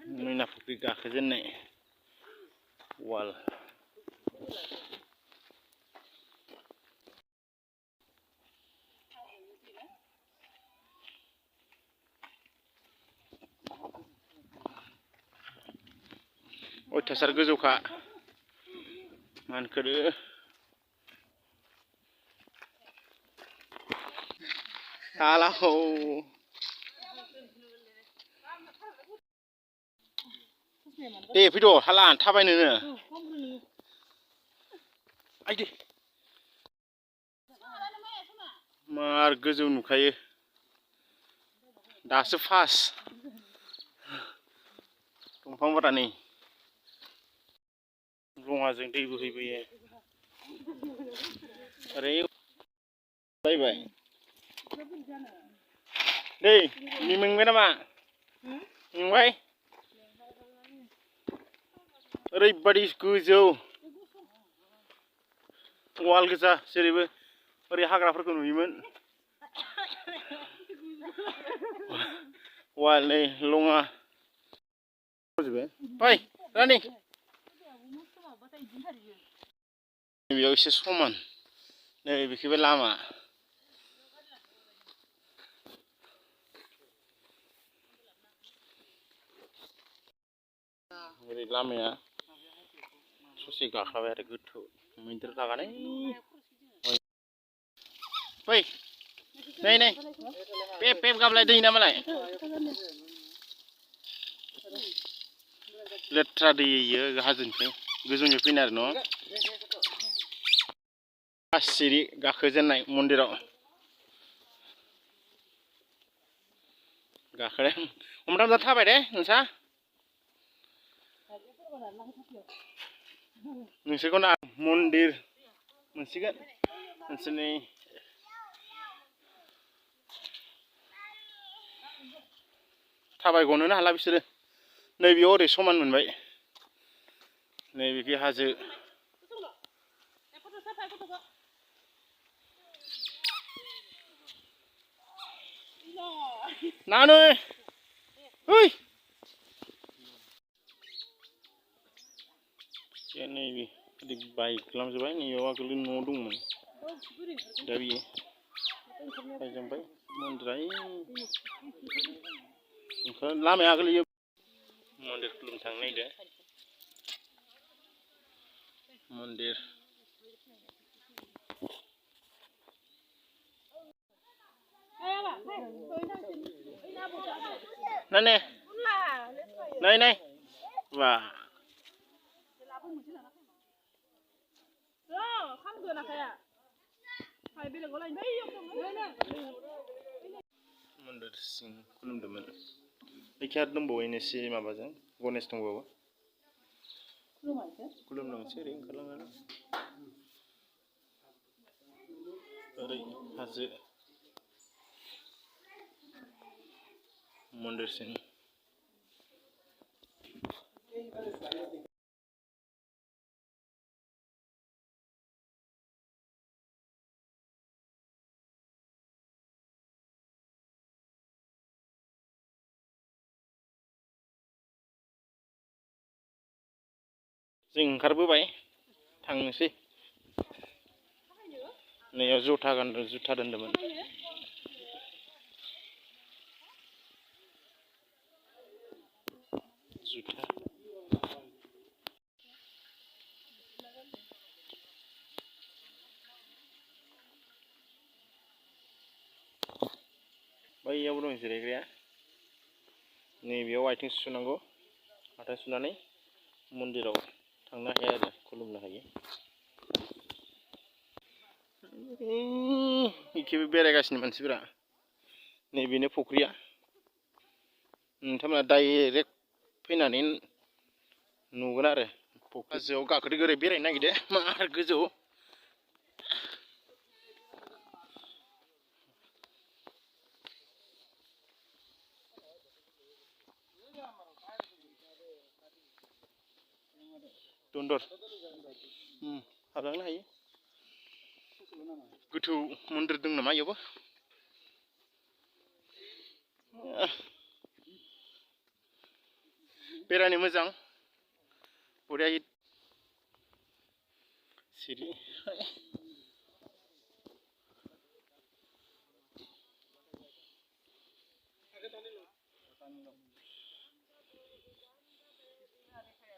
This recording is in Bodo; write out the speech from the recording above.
mwina pokri गाखोजेननाय वाल अयथासार गोजौखा मानखोदो हालाहौ दे फैद' हाला थाबायनोनो आइदि मार गोजौ नुखायो दासो फार्स्ट दंफां बारा नै लङाजों दै बोहैबोयो ओरै बायबाय दै मेंबाय नामा मेंबाय ओरैबादि गोजौ वाल गोजा जेरैबो ओरै हाग्राफोरखौ नुयोमोन वाल नै लङा फै रानि बेयाव एसे समान नै बेखैबो लामा ओरै लामाया ससे गाखाबाय आरो गोथौ मैदेर लागानै फै नै नै पेप पेप गाबलाय दै नामालाय लेथ्रा दै इयो हाजोनिफ्राय गोजौनिफ्राय फैनाय आरो न' सिरि गाखोजेननाय मन्दिराव गाखोदों हमथा थाबाय दे नोंसा नोंसोरखौ ना मन्दिर मोनसिगोन नोंसोरनि थाबायगनोनो हाला बिसोरो नैबेयाव ओरै समान मोनबाय नैबेखि हाजो नानै ओइ नैबे ओरै बायख्लांजोब्बाय नैयाव आगोल न' दंमोन दा बियो बायजोब्बाय मन्दिरा लामाया आगोल इयो मन्दिर खुलुमनो थांनो नागिरदों मन्दिर नै नै नै बा मन्दिर सिं खुलुमदोंमोन बेखि आरो दंबावो एसे माबाजों गनेश दंबावो खुलुमलांसै ओरै ओंखारलांनानै ओरै हाजो मन्दिरसिम जों ओंखारबोबाय थांनोसै नैयाव जुथा दोन्दोंमोन जुथा बैयावबो दं जिरायग्राया नैबेयाव आथिं सुनांगौ आथिं सुनानै मन्दिराव थांनो हायो आरो खुलुमनो हायो एखेबो बेरायगासिनो मानसिफोरा नैबेनो फख्रिया नोंथांमोना डाइरेक्ट फैनानै नुगोन आरो हाजोआव गाखोदो ओरै बेरायनो नागिरदो मार गोजौ दन्दर हाबलांनो हायो गोथौ मन्दिर दं नामा इयावबो बेरायनो मोजां बरिया सिरि